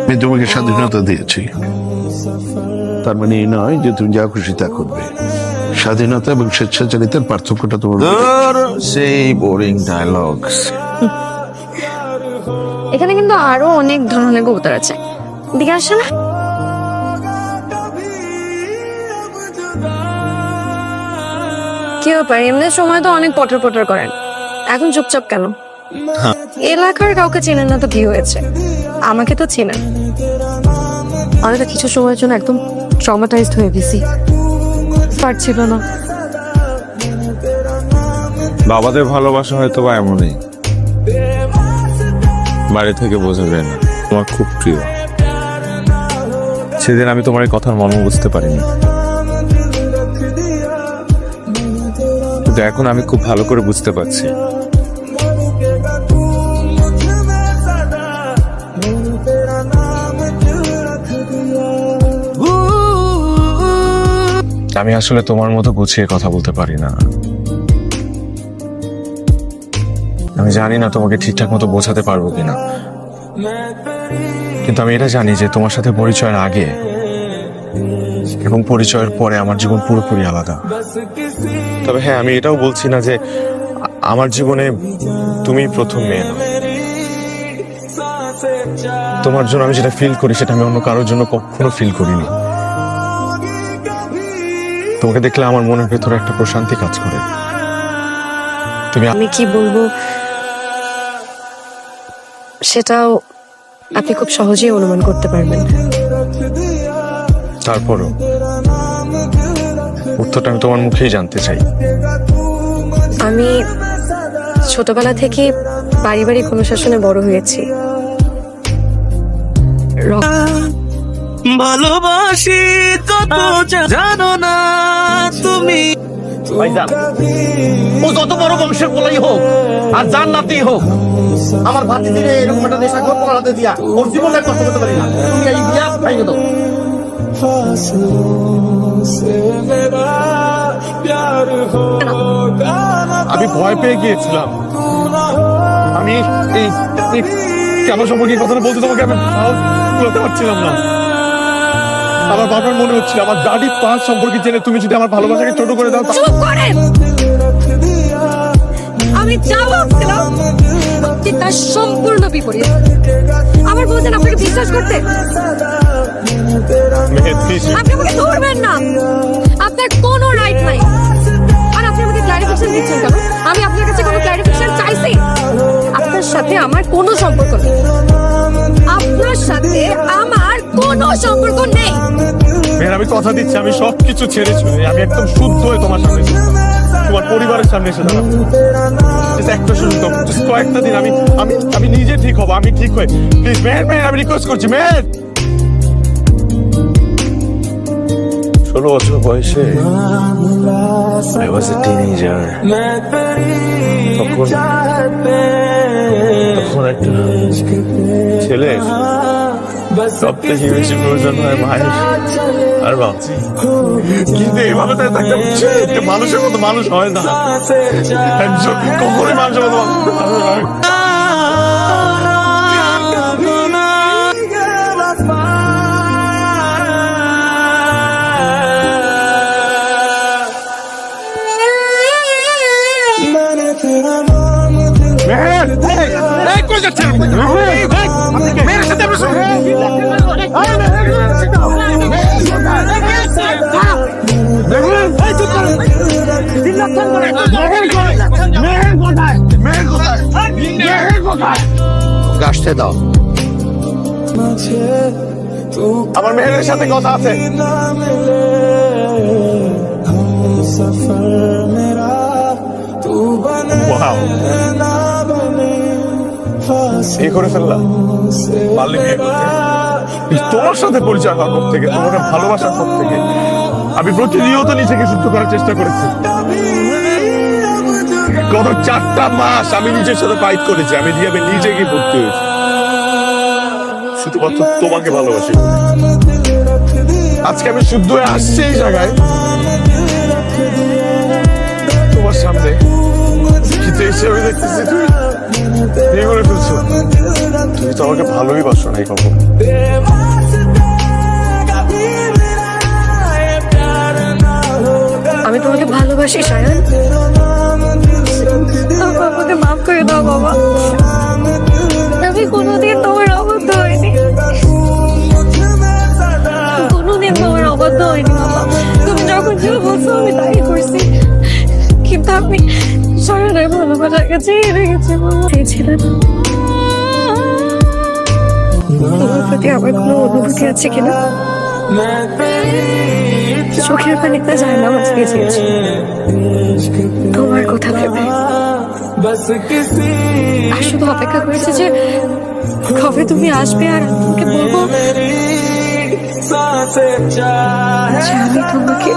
আমি তোমাকে স্বাধীনতা দিয়েছি, তার মানে এই নয় যে তুমি যা খুশি তা করবে। স্বাধীনতা এবং স্বেচ্ছাচারিতার পার্থক্যটা তোমার সেই বোরিং ডায়লগস। এখানে কিন্তু আরো অনেক ধরনের কবুতর আছে, দিকে আসে না? কি ব্যাপার, এমনি সময় তো অনেক পটর পটর করেন, এখন চুপচাপ কেন? এলাকার কাউকে চেনেন না তো কি হয়েছে, আমাকে তো চেনেন। আমি তো কিছু সময়ের জন্য একদম ট্রমাটাইজড হয়ে গেছি, পারছিল না। বাবাদের ভালোবাসা হয়তো বা এমনই, বাড়ি থেকে বোঝা যায় না। তোমার খুব প্রিয়, সেদিন আমি তোমার এই কথার মর্ম বুঝতে পারিনি, কিন্তু এখন আমি খুব ভালো করে বুঝতে পারছি। আমি আসলে তোমার মতো গুছিয়ে কথা বলতে পারি না। আমি জানি না তোমাকে ঠিকঠাক মতো বোঝাতে পারবো কিনা, কিন্তু আমি এটা জানি যে তোমার সাথে পরিচয়ের আগে এবং পরিচয়ের পরে আমার জীবন পুরোপুরি আলাদা। তবে হ্যাঁ, আমি এটাও বলছি না যে আমার জীবনে তুমি প্রথম মেয়ে না। তোমার জন্য আমি যেটা ফিল করি সেটা আমি অন্য কারোর জন্য কখনো ফিল করিনি। তোমাকে দেখলে আমার মনের ভেতরে একটা প্রশান্তি কাজ করে। তুমি আমি কি বলবো সেটাও আপনি খুব সহজেই অনুমান করতে পারবেন। তারপরও উত্তরটা আমি তোমার মুখেই জানতে চাই। আমি ছোটবেলা থেকে পারিবারিক অনুশাসনে বড় হয়েছি। ভালোবাসি কত জানো না তুমি। ভাইজান, ও যত বড় বংশের পোলাই হোক আর জান্নাতি হোক, আমার ভাতিজিরে এরকম একটা নেশাখোর পড়াতে দিয়া ওর জীবনে কষ্ট করতে পারি না। তুমি এই বিয়া ভাইকে দাও। আমি ভয় পেয়ে গিয়েছিলাম। আমি এই কেমন সম্পর্কে কথাটা বলতে তোমাকে আমি বলতে পারছিলাম না। আমার বাবার মনে হচ্ছিল আমার দাড়ি পাঁচ সম্পর্কে জেনে তুমি যদি আমার ভালোবাসাকে ছোট করে দাও। চুপ করেন! আমি যা ভাবছিলাম আপনি তার সম্পূর্ণ বিপরীত। আমার বলছেন আপনাকে বিশ্বাস করতে, আপনি আমাকে ধরবেন না, আপনার কোনো রাইট নাই। আর আপনি আমাকে ক্লারিফিকেশন দিচ্ছেন কেন? আমি আপনার কাছে কোনো ক্লারিফিকেশন চাইছি? আপনার সাথে আমার কোনো সম্পর্ক নেই, আপনার সাথে আমার কোনো সম্পর্ক নেই। আমি কথা দিচ্ছি, আমি সবকিছু ছেড়ে ছুড়ে আমি একদম শুদ্ধ হয়ে তোমার সামনে এসে দাঁড়াবো, তোমার পরিবারের সামনে এসে দাঁড়াবো। একটা সুযোগ, কয়েকটা দিন আমি আমি আমি নিজে ঠিক হবো, আমি ঠিক হয়ে প্লিজ মেহের, মেহের আমি রিকোয়েস্ট করছি মেহের। 16 বছর বয়সে I was a teenager। তখন একটা ছেলে সব থেকে বেশি প্রয়োজন হয় মায়ের আর বাবা, কিন্তু এভাবে তাই থাকতে হচ্ছে। মানুষের মতো মানুষ হয় না, একজন কখনোই মানুষের মতো মানুষ হয় না। আসতে দাও, আমার মেহেরের সাথে কথা আছে। Wow. বিয়ে করে ফেললাম, পারলে বিয়ে করতে। তোমার সাথে পরিচয় হওয়ার পর থেকে, তোমাকে ভালোবাসার পর থেকে আমি প্রতিনিয়ত নিজেকে শুদ্ধ করার চেষ্টা করেছি। গত 4টা মাস আমি নিজের সাথে ফাইট করেছি, আমি রিয়াবে নিজেকে ভর্তি হয়েছি শুধুমাত্র তোমাকে ভালোবাসি। আজকে আমি শুদ্ধ হয়ে আসছি এই জায়গায় তোমার সামনে, কিন্তু এসে আমি দেখতেছি আমাকে ভালোই বাসো নাই কখনো। আমি তোমাকে ভালোবাসি সায়ন, আমাকে মাফ করে দাও বাবা। আমি কোনোদিন তোমার অবাধ্য হইনি, কোনোদিন তোমার অবাধ্য হইনি বাবা। তুমি যখন যা বলছো আমি তাই করছি, কিন্তু আমি সায়নের ভালোবাসার কাছে হেরে গেছি বাবা। চেয়েছিলাম তোমার প্রতি আমার কোনো অনুভূতি আছে কিনা, চোখের পানিতে যায় না মাছ গেছিয়েছি তোমার কথা ভেবে। আর শুধু অপেক্ষা করেছে যে কবে তুমি আসবে আর তোমাকে বলবো যে আমি তোমাকে